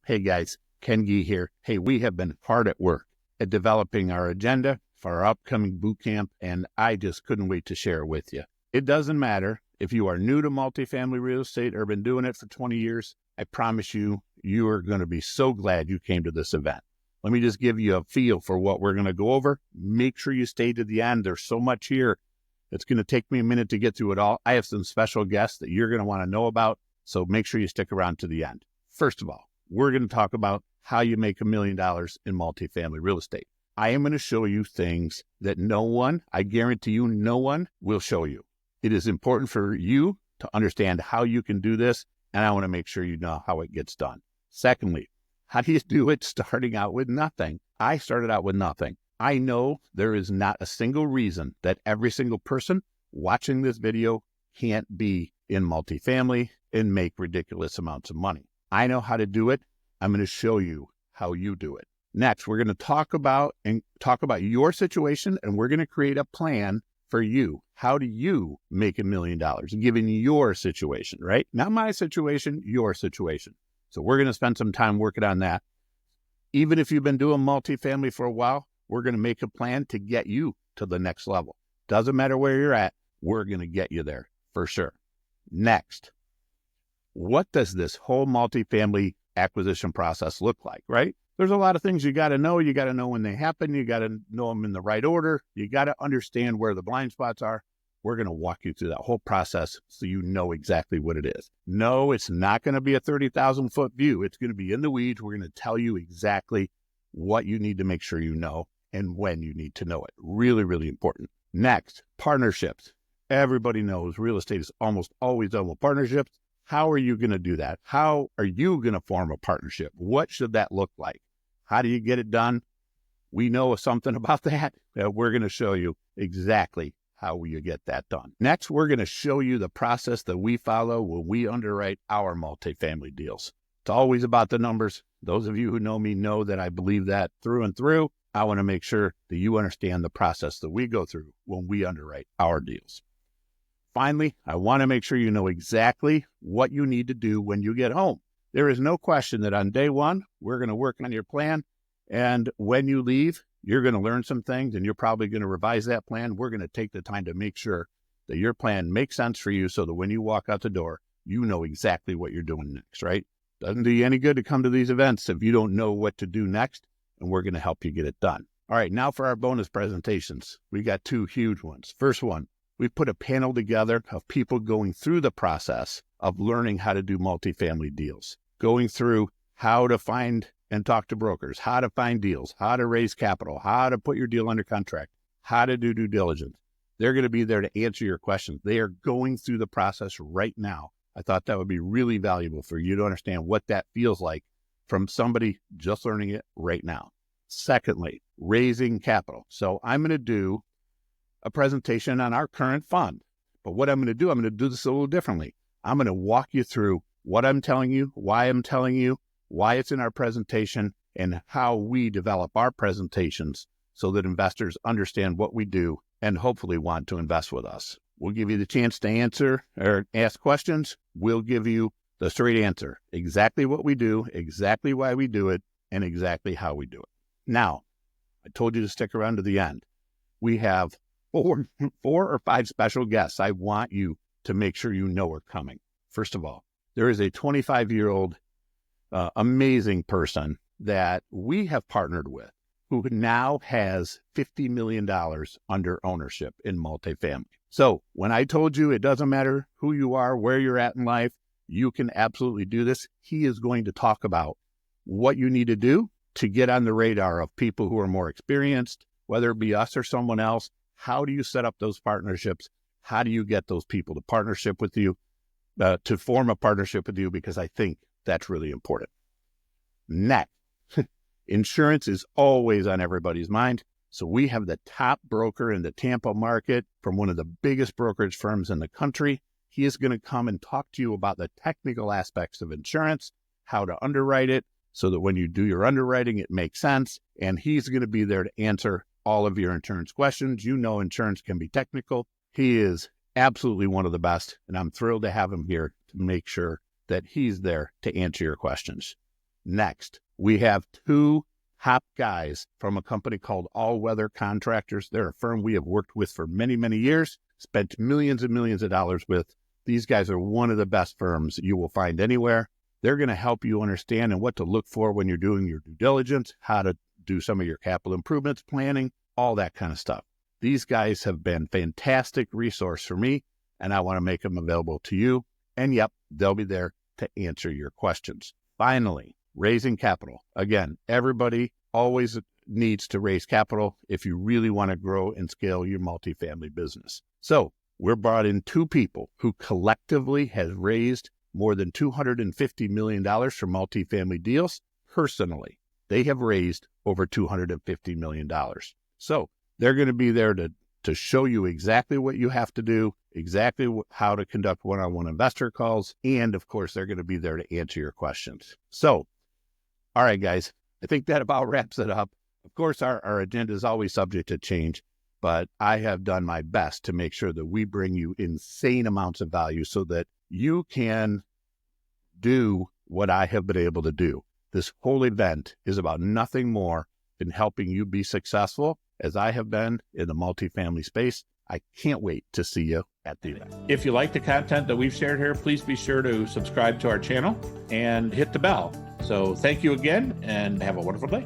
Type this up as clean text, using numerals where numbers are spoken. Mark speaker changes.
Speaker 1: Hey guys, Ken Gee here. Hey, we have been hard at work at developing our agenda for our upcoming boot camp, and I just couldn't wait to share it with you. It doesn't matter if you are new to multifamily real estate or been doing it for 20 years. I promise you, you are going to be so glad you came to this event. Let me just give you a feel for what we're going to go over. Make sure you stay to the end. There's so much here. It's going to take me a minute to get through it all. I have some special guests that you're going to want to know about, so make sure you stick around to the end. First of all, we're going to talk about how you make $1 million in multifamily real estate. I am going to show you things that no one, I guarantee you, no one will show you. It is important for you to understand how you can do this, and I want to make sure you know how it gets done. Secondly, how do you do it starting out with nothing? I started out with nothing. I know there is not a single reason that every single person watching this video can't be in multifamily and make ridiculous amounts of money. I know how to do it. I'm going to show you how you do it. Next, we're going to talk about your situation, and we're going to create a plan for you. How do you make $1 million given your situation, right? Not my situation, your situation. So we're going to spend some time working on that. Even if you've been doing multifamily for a while, we're going to make a plan to get you to the next level. Doesn't matter where you're at, we're going to get you there for sure. Next, what does this whole multifamily acquisition process look like, right? There's a lot of things you got to know. You got to know when they happen. You got to know them in the right order. You got to understand where the blind spots are. We're going to walk you through that whole process so you know exactly what it is. No, it's not going to be a 30,000-foot view. It's going to be in the weeds. We're going to tell you exactly what you need to make sure you know and when you need to know it. Really, really important. Next, partnerships. Everybody knows real estate is almost always done with partnerships. How are you going to do that? How are you going to form a partnership? What should that look like? How do you get it done? We know something about that. We're going to show you exactly how you get that done. Next, we're going to show you the process that we follow when we underwrite our multifamily deals. It's always about the numbers. Those of you who know me know that I believe that through and through. I want to make sure that you understand the process that we go through when we underwrite our deals. Finally, I want to make sure you know exactly what you need to do when you get home. There is no question that on day one, we're going to work on your plan. And when you leave, you're going to learn some things and you're probably going to revise that plan. We're going to take the time to make sure that your plan makes sense for you so that when you walk out the door, you know exactly what you're doing next, right? Doesn't do you any good to come to these events if you don't know what to do next, and we're going to help you get it done. All right, now for our bonus presentations. We got two huge ones. First one, we put a panel together of people going through the process of learning how to do multifamily deals, going through how to find and talk to brokers, how to find deals, how to raise capital, how to put your deal under contract, how to do due diligence. They're going to be there to answer your questions. They are going through the process right now. I thought that would be really valuable for you to understand what that feels like from somebody just learning it right now. Secondly, raising capital. So I'm going to do a presentation on our current fund. But what I'm going to do this a little differently. I'm going to walk you through what I'm telling you, why I'm telling you, why it's in our presentation, and how we develop our presentations so that investors understand what we do and hopefully want to invest with us. We'll give you the chance to answer or ask questions. We'll give you the straight answer, exactly what we do, exactly why we do it, and exactly how we do it. Now, I told you to stick around to the end. We have four or five special guests I want you to make sure you know are coming. First of all, there is a 25-year-old amazing person that we have partnered with who now has $50 million under ownership in multifamily. So when I told you it doesn't matter who you are, where you're at in life, you can absolutely do this. He is going to talk about what you need to do to get on the radar of people who are more experienced, whether it be us or someone else. How do you set up those partnerships? How do you get those people to partnership with you, to form a partnership with you? Because I think that's really important. Next, insurance is always on everybody's mind. So we have the top broker in the Tampa market from one of the biggest brokerage firms in the country. He is going to come and talk to you about the technical aspects of insurance, how to underwrite it, so that when you do your underwriting, it makes sense. And he's going to be there to answer all of your insurance questions. You know, insurance can be technical. He is absolutely one of the best, and I'm thrilled to have him here to make sure that he's there to answer your questions. Next, we have two top guys from a company called All Weather Contractors. They're a firm we have worked with for many, many years, spent millions and millions of dollars with. These guys are one of the best firms you will find anywhere. They're going to help you understand and what to look for when you're doing your due diligence, how to do some of your capital improvements planning, all that kind of stuff. These guys have been fantastic resource for me, and I want to make them available to you. And yep, they'll be there to answer your questions. Finally, raising capital. Again, everybody always needs to raise capital if you really want to grow and scale your multifamily business. So we're brought in two people who collectively has raised more than $250 million for multifamily deals. Personally, they have raised over $250 million. So they're going to be there to show you exactly what you have to do, exactly how to conduct one-on-one investor calls, and of course, they're going to be there to answer your questions. So, all right, guys, I think that about wraps it up. Of course, our agenda is always subject to change, but I have done my best to make sure that we bring you insane amounts of value so that you can do what I have been able to do. This whole event is about nothing more than helping you be successful as I have been in the multifamily space. I can't wait to see you at the event. If you like the content that we've shared here, please be sure to subscribe to our channel and hit the bell. So thank you again and have a wonderful day.